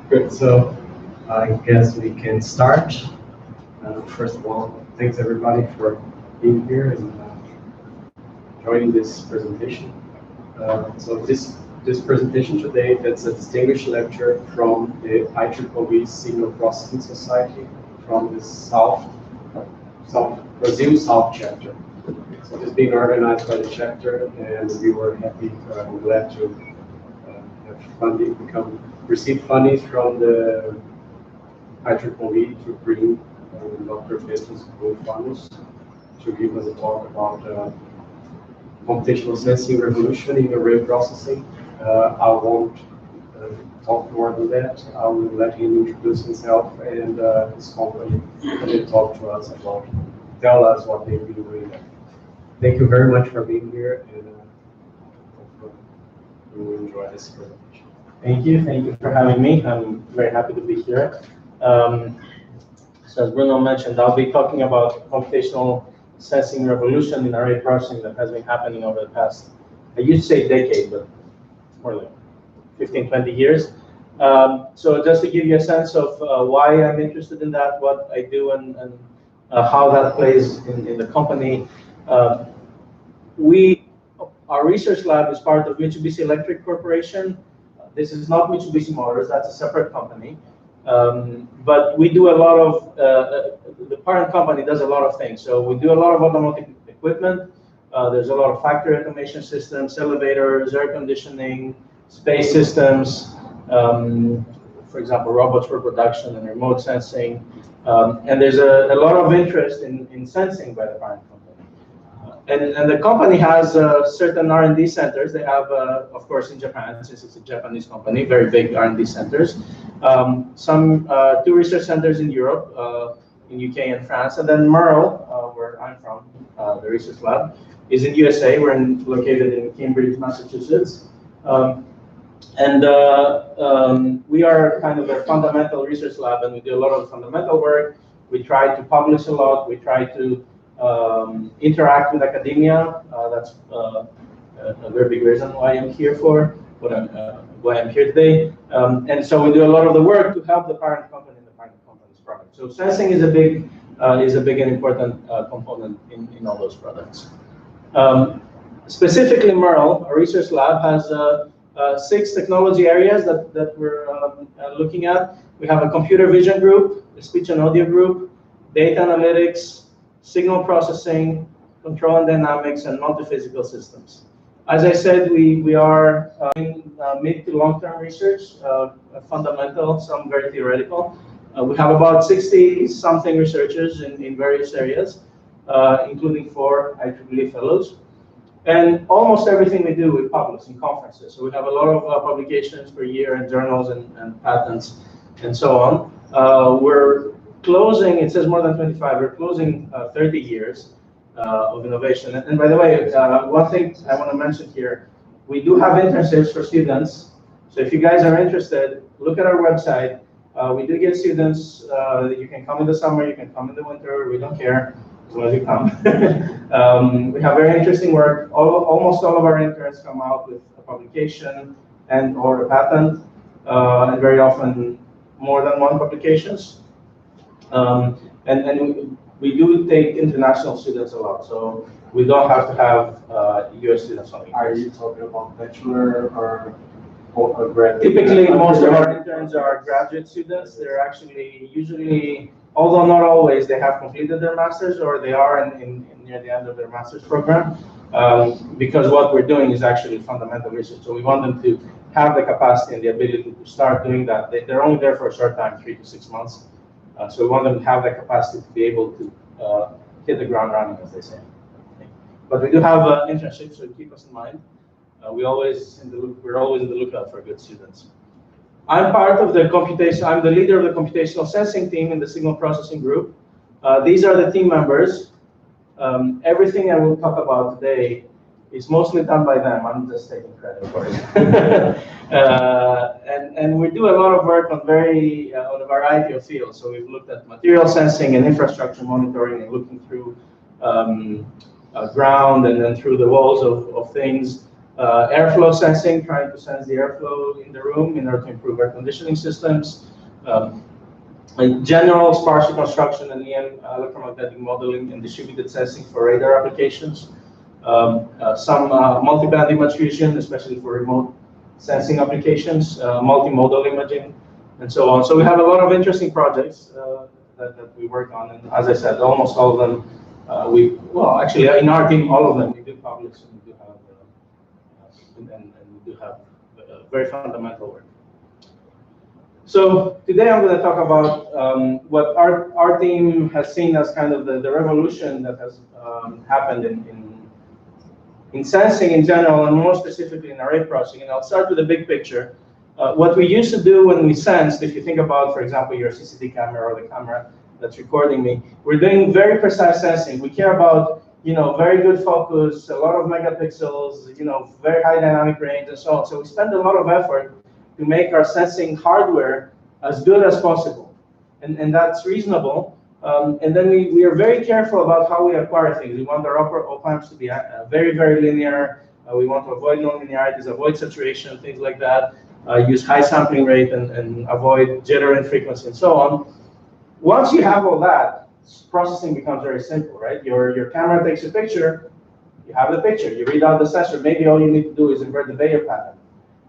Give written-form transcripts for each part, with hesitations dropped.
Good. So I guess we can start. First of all, thanks everybody for being here and joining this presentation. So this presentation today, that's a distinguished lecture from the IEEE Signal Processing Society from the Brazil South chapter. So it's being organized by the chapter, and we were happy and glad to have funding receive funding from the IEEE to bring Dr. Petros Boufounos to give us a talk about computational sensing revolution in array processing. I won't talk more than that. I will let him introduce himself and his company, and then talk to us tell us what they've been doing. Thank you very much for being here, and hopefully you will enjoy this presentation. Thank you for having me. I'm very happy to be here. So as Bruno mentioned, I'll be talking about computational sensing revolution in array processing that has been happening over the past, I used to say decade, but more like 15, 20 years. So just to give you a sense of why I'm interested in that, what I do, and how that plays in the company. Our research lab is part of Mitsubishi Electric Corporation. This is not Mitsubishi Motors, that's a separate company. But we do a lot of, the parent company does a lot of things. So we do a lot of automotive equipment. There's a lot of factory automation systems, elevators, air conditioning, space systems, for example, robots for production and remote sensing. And there's a lot of interest in sensing by the parent company. And the company has certain R&D centers. They have, of course, in Japan, since it's a Japanese company, very big R&D centers. Two research centers in Europe, in UK and France, and then Merle, where I'm from, the research lab, is in USA. We're located in Cambridge, Massachusetts. We are kind of a fundamental research lab, and we do a lot of fundamental work. We try to publish a lot. We try to interact with academia. That's a very big reason why I'm here why I'm here today. And so we do a lot of the work to help the parent company and the parent company's product. So sensing is a big and important component in all those products. Specifically, Merle, our research lab, has 6 technology areas that we're looking at. We have a computer vision group, a speech and audio group, data analytics, signal processing, control and dynamics, and multi-physical systems. As I said, we are in mid to long-term research, fundamental, some very theoretical. We have about 60-something researchers in various areas, including 4 IEEE fellows. And almost everything we do, we publish in conferences. So we have a lot of publications per year in journals and patents and so on. We're closing, it says more than 25, we're closing 30 years of innovation. And by the way, one thing I want to mention here, we do have internships for students. So if you guys are interested, look at our website. We do get students. You can come in the summer, you can come in the winter, we don't care, as long as you come. We have very interesting work. Almost all of our interns come out with a publication and or a patent, and very often more than 1 publications. And we do take international students a lot, so we don't have to have US students only. Are you talking about bachelor or graduate? Typically, most of our interns are graduate students. They're actually usually, although not always, they have completed their master's or they are near the end of their master's program, because what we're doing is actually fundamental research. So we want them to have the capacity and the ability to start doing that. They're only there for a short time, 3 to 6 months. So we want them to have the capacity to be able to hit the ground running, as they say. But we do have internships, so keep us in mind. We're always in the lookout for good students. I'm part of the computation. I'm the leader of the computational sensing team in the signal processing group. These are the team members. Everything I will talk about today is mostly done by them. I'm just taking credit for it. And we do a lot of work on on a variety of fields. So we've looked at material sensing and infrastructure monitoring and looking through ground and then through the walls of things. airflow sensing, trying to sense the airflow in the room in order to improve air conditioning systems. Like general sparse reconstruction and EM electromagnetic modeling and distributed sensing for radar applications. Some multiband image fusion, especially for remote sensing applications, multimodal imaging, and so on. So we have a lot of interesting projects that we work on, and as I said, almost all of them, well, actually, in our team, all of them, we do publish and we do have, and we do have very fundamental work. So today I'm going to talk about what our team has seen as kind of the revolution that has happened in sensing in general, and more specifically in array processing. And I'll start with the big picture. What we used to do when we sensed, if you think about, for example, your CCD camera or the camera that's recording me, we're doing very precise sensing. We care about, very good focus, a lot of megapixels, very high dynamic range, and so on. So we spend a lot of effort to make our sensing hardware as good as possible, and that's reasonable. And then we are very careful about how we acquire things. We want our op-amps to be very, very linear. We want to avoid nonlinearities, avoid saturation, things like that. Use high sampling rate and avoid jitter and frequency and so on. Once you have all that, processing becomes very simple, right? Your camera takes a picture, you have the picture, you read out the sensor. Maybe all you need to do is invert the Bayer pattern,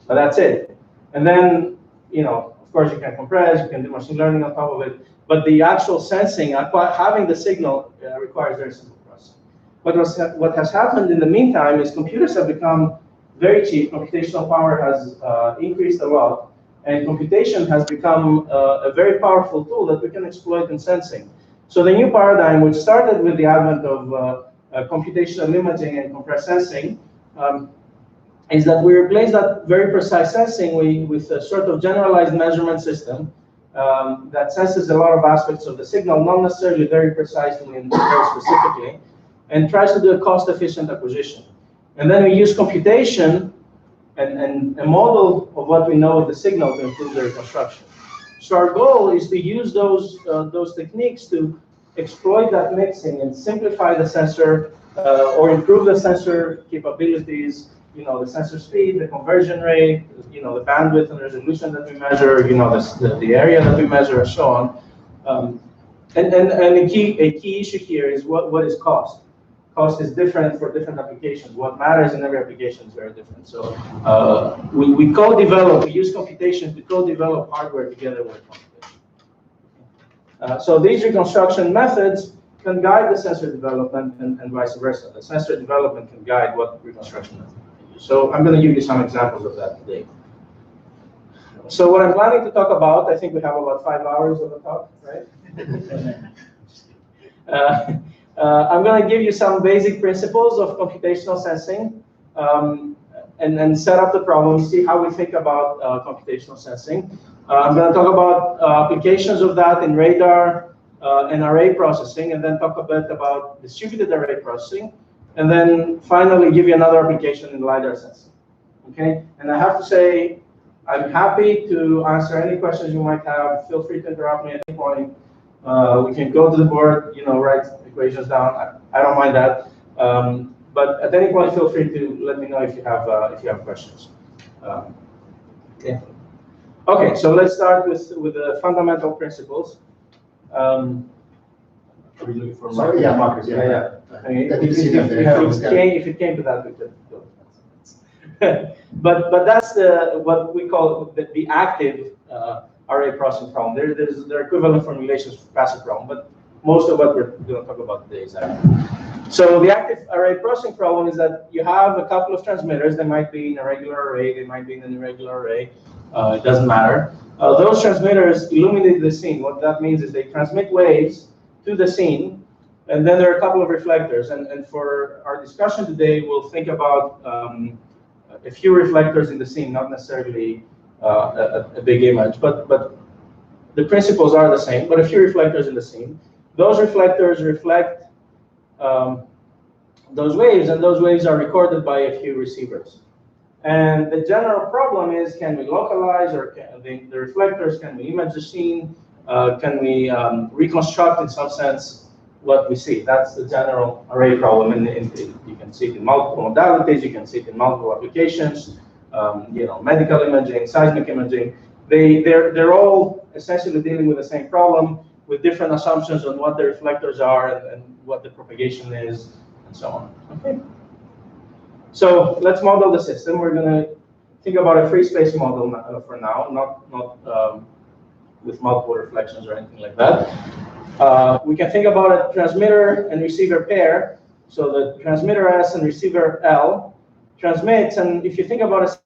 but that's it. And then, of course, you can compress, you can do machine learning on top of it, but the actual sensing, having the signal, requires very simple processing. But what has happened in the meantime is computers have become very cheap. Computational power has increased a lot, and computation has become a very powerful tool that we can exploit in sensing. So the new paradigm, which started with the advent of computational imaging and compressed sensing, is that we replace that very precise sensing with a sort of generalized measurement system that senses a lot of aspects of the signal, not necessarily very precisely and very specifically, and tries to do a cost-efficient acquisition. And then we use computation and a model of what we know of the signal to improve the reconstruction. So our goal is to use those techniques to exploit that mixing and simplify the sensor or improve the sensor capabilities, the sensor speed, the conversion rate, the bandwidth and resolution that we measure, the area that we measure, and so on. And a key issue here is what is cost. Cost is different for different applications. What matters in every application is very different. So we co-develop, we use computation to co-develop hardware together with computation. So these reconstruction methods can guide the sensor development and vice versa. The sensor development can guide what reconstruction method we use. So I'm going to give you some examples of that today. So what I'm planning to talk about, I think we have about 5 hours of the talk, right? I'm going to give you some basic principles of computational sensing and set up the problem, see how we think about computational sensing. I'm going to talk about applications of that in radar and array processing, and then talk a bit about distributed array processing, and then finally give you another application in LIDAR sensing. Okay? And I have to say, I'm happy to answer any questions you might have. Feel free to interrupt me at any point. We can go to the board, write equations down. I don't mind that. But at any point, feel free to let me know if you have questions. Okay. Okay. So let's start with the fundamental principles. Are we looking for markers? Yeah, markers. Yeah. I mean, if it came to that, we could go. But that's what we call the active array processing problem. There are equivalent formulations for passive problem, but most of what we're going to talk about today is active. So the active array processing problem is that you have a couple of transmitters. They might be in a regular array, they might be in an irregular array. It doesn't matter. Those transmitters illuminate the scene. What that means is they transmit waves to the scene, and then there are a couple of reflectors. And for our discussion today, we'll think about a few reflectors in the scene, not necessarily a big image, but the principles are the same, but a few reflectors in the scene. Those reflectors reflect those waves, and those waves are recorded by a few receivers. And the general problem is, can we localize, or the reflectors, can we image the scene? Can we reconstruct, in some sense, what we see. That's the general array problem, and you can see it in multiple modalities, you can see it in multiple applications, medical imaging, seismic imaging. They're all essentially dealing with the same problem with different assumptions on what the reflectors are and what the propagation is, and so on. Okay. So let's model the system. We're going to think about a free space model for now, not with multiple reflections or anything like that. We can think about a transmitter and receiver pair. So the transmitter S and receiver L transmits, and if you think about a